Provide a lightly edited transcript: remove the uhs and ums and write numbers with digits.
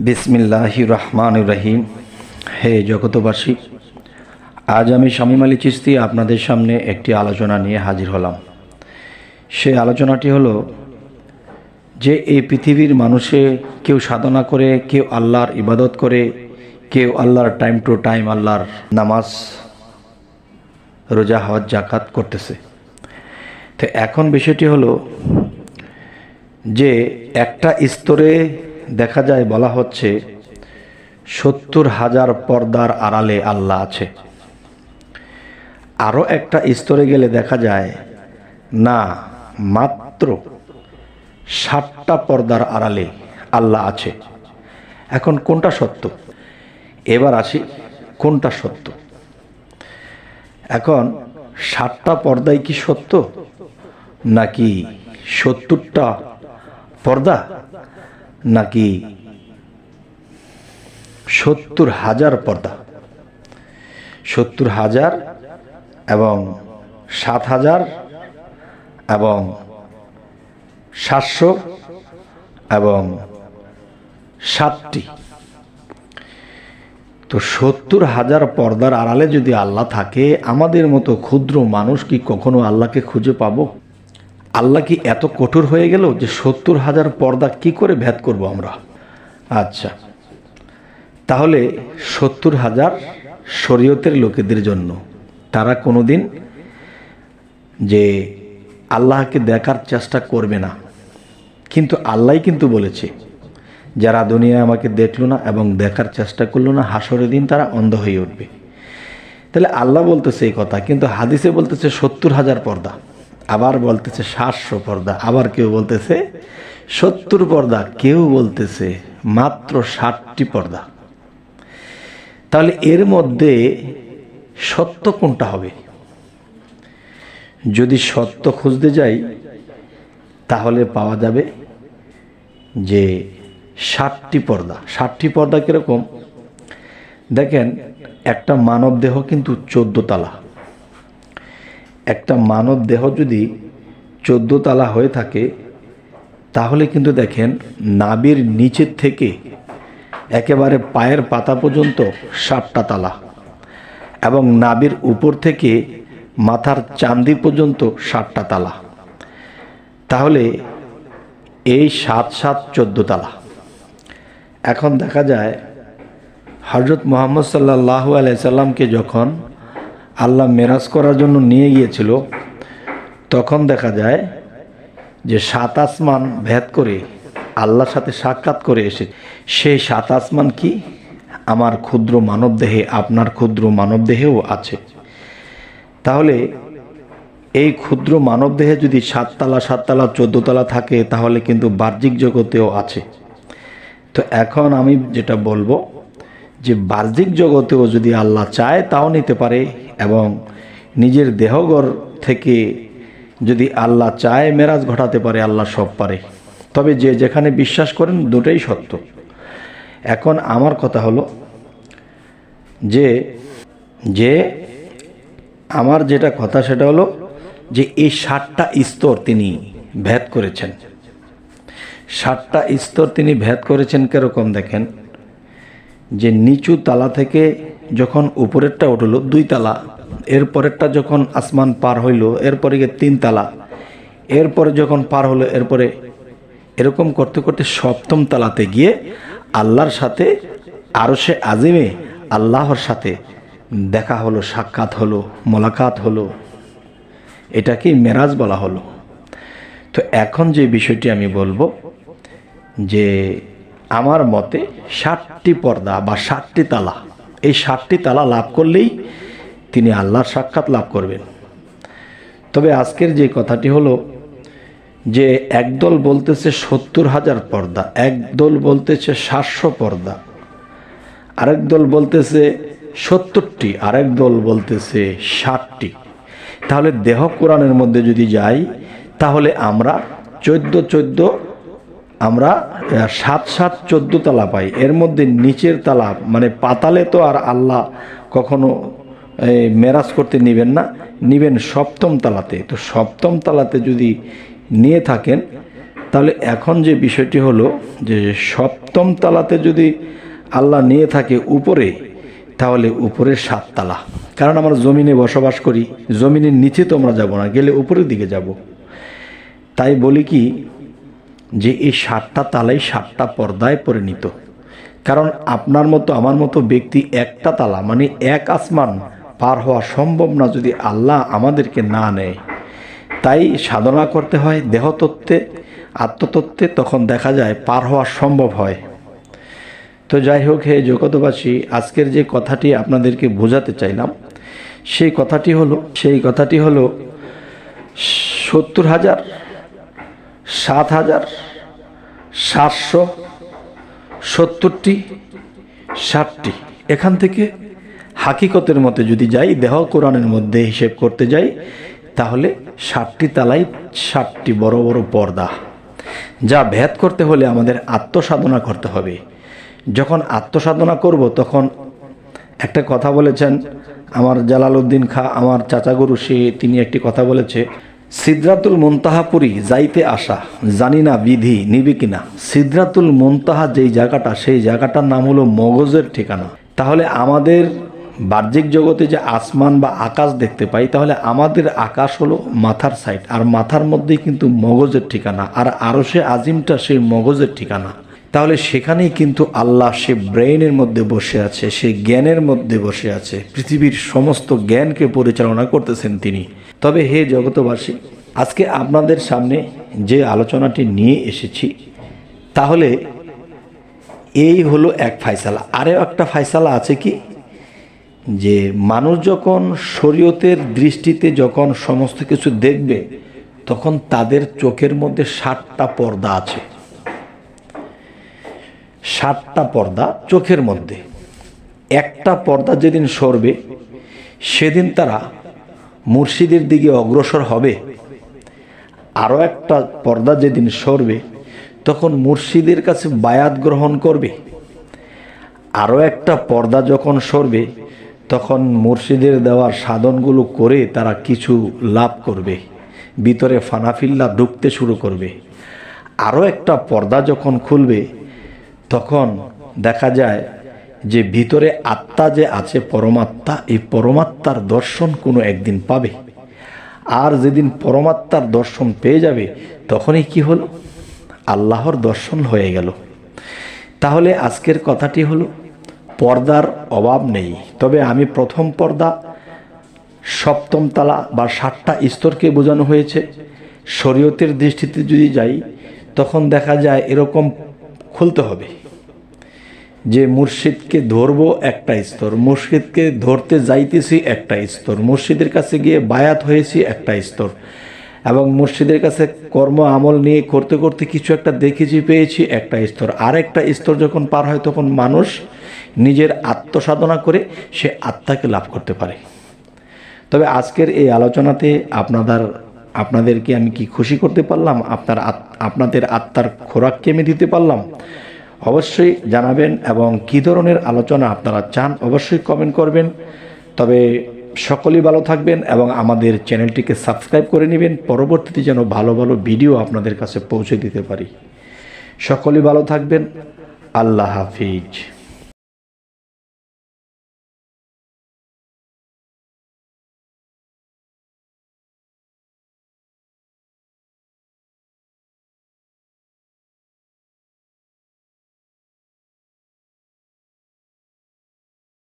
বিসমিল্লাহির রহমানির রহিম। হে জগতবাসী, আজ আমি শামীম আলী চিশতি আপনাদের সামনে একটি আলোচনা নিয়ে হাজির হলাম। সেই আলোচনাটি হলো যে এই পৃথিবীর মানুষে কেউ সাধনা করে, কেউ আল্লাহর ইবাদত করে, কেউ আল্লাহর টাইম টু টাইম আল্লাহর নামাজ, রোজা, হজ, জাকাত করতেছে। তো এখন বিষয়টি হলো যে একটা স্তরে দেখা যায় বলা হচ্ছে 70,000 পর্দার আড়ালে আল্লাহ আছে। আরও একটা স্তরে গেলে দেখা যায় না, মাত্র 60টা পর্দার আড়ালে আল্লাহ আছে। এখন কোনটা সত্য? এবার আসি কোনটা সত্য। এখন 60টা পর্দাই কি সত্য, নাকি 70টা পর্দা, নাকি 70,000 পর্দা? 70,000 এবং 7,000 এবং 700 এবং 7টি। তো 70,000 পর্দার আড়ালে যদি আল্লাহ থাকে, আমাদের মতো ক্ষুদ্র মানুষ কি কখনো আল্লাহকে খুঁজে পাবো? আল্লাহ কি এত কঠোর হয়ে গেল যে 70,000 পর্দা কি করে ভেদ করব আমরা? আচ্ছা, তাহলে 70,000 শরীয়তের লোকেদের জন্য, তারা কোনোদিন যে আল্লাহকে দেখার চেষ্টা করবে না। কিন্তু আল্লাহই কিন্তু বলেছে, যারা দুনিয়ায় আমাকে দেখলো না এবং দেখার চেষ্টা করলো না, হাসরের দিন তারা অন্ধ হয়ে উঠবে। তাহলে আল্লাহ বলতেছে এই কথা, কিন্তু হাদিসে বলতেছে 70,000 পর্দা, আবার বলতেছে 700 পর্দা, আবার কেউ বলতেছে 70 পর্দা, কেউ বলতেছে মাত্র 60টি পর্দা। তাহলে এর মধ্যে সত্য কোনটা হবে? যদি সত্য খুঁজতে যাই তাহলে পাওয়া যাবে যে 60টি পর্দা। 60টি পর্দা কিরকম দেখেন, একটা মানব দেহ কিন্তু 14 তালা। একটা মানব দেহ যদি 14 তালা হয়ে থাকে, তাহলে কিন্তু দেখেন নাভির নিচের থেকে একেবারে পায়ের পাতা পর্যন্ত 7টা তালা, এবং নাভির উপর থেকে মাথার চান্দি পর্যন্ত 7টা তালা। তাহলে এই 7 7 14 তালা। এখন দেখা যায় হযরত মুহাম্মদ সাল্লাল্লাহু আলাইহি সাল্লামকে যখন আল্লাহ মেরাজ করার জন্য নিয়ে গিয়েছিল, তখন দেখা যায় যে 7 আসমান ভেদ করে আল্লাহর সাথে সাক্ষাৎ করে এসে, সেই 7 আসমান কি আমার ক্ষুদ্র মানব দেহে, আপনার ক্ষুদ্র মানব দেহেও আছে। তাহলে এই ক্ষুদ্র মানব দেহে যদি 7 তালা 7 তালা 14 তালা থাকে, তাহলে কিন্তু বাহ্যিক জগতেও আছে। তো এখন আমি যেটা বলবো যে বাহ্যিক জগতেও যদি আল্লাহ চায় তাও নিতে পারে, এবং নিজের দেহঘর থেকে যদি আল্লাহ চায় মেরাজ ঘটাতে পারে, আল্লাহ সব পারে। তবে যে যেখানে বিশ্বাস করেন দুটোই সত্য। এখন আমার কথা হলো যে আমার যেটা কথা সেটা হলো যে এই 7টা স্তর তিনি ভেদ করেছেন। 7টা স্তর তিনি ভেদ করেছেন কিরকম দেখেন, যে নিচু তালা থেকে যখন উপরেরটা উঠলো 2 তালা, এরপরেরটা যখন আসমান পার হইল এরপরে গিয়ে 3 তালা, এরপরে যখন পার হলো এরপরে এরকম করতে করতে 7ম তালাতে গিয়ে আল্লাহর সাথে আরশে আজিমে আল্লাহর সাথে দেখা হলো, সাক্ষাৎ হলো, মোলাকাত হলো। এটাকেই মেরাজ বলা হলো। তো এখন যে বিষয়টি আমি বলবো যে আমার মতে 60টি পর্দা বা 60টি তালা, এই 60টি তালা লাভ করলেই তিনি আল্লাহর সাক্ষাৎ লাভ করবেন। তবে আজকের যে কথাটি হলো যে একদল বলতেছে 70,000 পর্দা, একদল বলতেছে 700 পর্দা, আরেক দল বলতেছে 70টি, আরেক দল বলতেছে 60টি। তাহলে দেহ কোরআনের মধ্যে যদি যাই, তাহলে আমরা 14 আমরা 7 7 14 তালা পাই। এর মধ্যে নিচের তালা মানে পাতালে তো আর আল্লাহ কখনো মেরাজ করতে নিবেন না, নিবেন 7ম তালাতে। তো 7ম তালাতে যদি নিয়ে থাকেন তাহলে এখন যে বিষয়টি হলো যে সপ্তম তালাতে যদি আল্লাহ নিয়ে থাকে উপরে, তাহলে উপরের 7 তালা, কারণ আমরা জমিনে বসবাস করি, জমিনের নিচে তো আমরা যাব না, গেলে উপরের দিকে যাব। তাই বলি কি যে এই 7টা তালাই 7টা পর্দায় পরিণত। কারণ আপনার মতো আমার মতো ব্যক্তি একটা তালা মানে এক আসমান পার হওয়া সম্ভব না যদি আল্লাহ আমাদেরকে না নেয়। তাই সাধনা করতে হয় দেহতত্ত্বে, আত্মতত্ত্বে, তখন দেখা যায় পার হওয়া সম্ভব হয়। তো যাই হোক, হে জগতবাসী, আজকের যে কথাটি আপনাদেরকে বোঝাতে চাইলাম সেই কথাটি হলো 70,000, 7,000, 770টি, 60টি। এখান থেকে হাকিকতের মধ্যে যদি যাই, দেহ কোরআনের মধ্যে হিসেব করতে যাই, তাহলে 60টি তালাই 60টি বড় বড় পর্দা, যা ভেদ করতে হলে আমাদের আত্মসাধনা করতে হবে। যখন আত্মসাধনা করব তখন একটা কথা বলেছেন আমার জালালউদ্দিন খাঁ, আমার চাচাগুরু, তিনি একটি কথা বলেছে, সিদরাতুল মুনতাহাপুরি যাইতে আসা, জানি না বিধি নিবি কিনা। সিদরাতুল মুনতাহা যেই জায়গাটা, সেই জায়গাটার নাম হলো মগজের ঠিকানা। তাহলে আমাদের বাহ্যিক জগতে যে আসমান বা আকাশ দেখতে পাই, তাহলে আমাদের আকাশ হলো মাথার সাইড, আর মাথার মধ্যেই কিন্তু মগজের ঠিকানা, আর আরশে আজিমটা সেই মগজের ঠিকানা। তাহলে সেখানেই কিন্তু আল্লাহ সে ব্রেইনের মধ্যে বসে আছে, সে জ্ঞানের মধ্যে বসে আছে, পৃথিবীর সমস্ত জ্ঞানকে পরিচালনা করতেছেন তিনি। তবে হে জগতবাসী, আজকে আপনাদের সামনে যে আলোচনাটি নিয়ে এসেছি, তাহলে এই হলো এক ফায়সালা। আরও একটা ফায়সালা আছে কি, যে মানুষ যখন শরীয়তের দৃষ্টিতে যখন সমস্ত কিছু দেখবে, তখন তাদের চোখের মধ্যে 7টা পর্দা আছে। 7টা পর্দা চোখের মধ্যে। একটা পর্দা যেদিন সরবে, সেদিন তারা মুর্শিদের দিকে অগ্রসর হবে। আরও একটা পর্দা যেদিন সরবে, তখন মুর্শিদের কাছে বায়াত গ্রহণ করবে। আরও একটা পর্দা যখন সরবে, তখন মুর্শিদের দেওয়ার সাধনগুলো করে তারা কিছু লাভ করবে, ভিতরে ফানাফিল্লা ঢুকতে শুরু করবে। আরও একটা পর্দা যখন খুলবে, তখন দেখা যায় যে ভিতরে আত্মা যে আছে, পরমাত্মা, এই পরমাত্মার দর্শন কোনো একদিন পাবে। আর যেদিন পরমাত্মার দর্শন পেয়ে যাবে, তখনই কি হলো, আল্লাহর দর্শন হয়ে গেল। তাহলে আজকের কথাটি হলো পর্দার অভাব নেই। তবে আমি প্রথম পর্দা সপ্তম তালা বা 7টা স্তরকে বোঝানো হয়েছে। শরীয়তের দৃষ্টিতে যদি যাই, তখন দেখা যায় এরকম খুলতে হবে যে মুর্শিদকে ধরবো একটা স্তর, মুর্শিদকে ধরতে যাইতেছি একটা স্তর, মুর্শিদের কাছে গিয়ে বায়াত হয়েছি একটা স্তর, এবং মুর্শিদের কাছে কর্ম আমল নিয়ে করতে করতে কিছু একটা দেখেছি, পেয়েছি একটা স্তর। আর একটা স্তর যখন পার হয়, তখন মানুষ নিজের আত্মসাধনা করে সে আত্মাকে লাভ করতে পারে। তবে আজকের এই আলোচনাতে আপনাদেরকে আমি কি খুশি করতে পারলাম, আপনাদের আত্মার খোরাককে আমি দিতে পারলাম? অবশ্যই জানাবেন, এবং কী ধরনের আলোচনা আপনারা চান অবশ্যই কমেন্ট করবেন। তবে সকলেই ভালো থাকবেন এবং আমাদের চ্যানেলটিকে সাবস্ক্রাইব করে নেবেন, পরবর্তীতে যেন ভালো ভালো ভিডিও আপনাদের কাছে পৌঁছে দিতে পারি। সকলেই ভালো থাকবেন। আল্লাহ হাফিজ।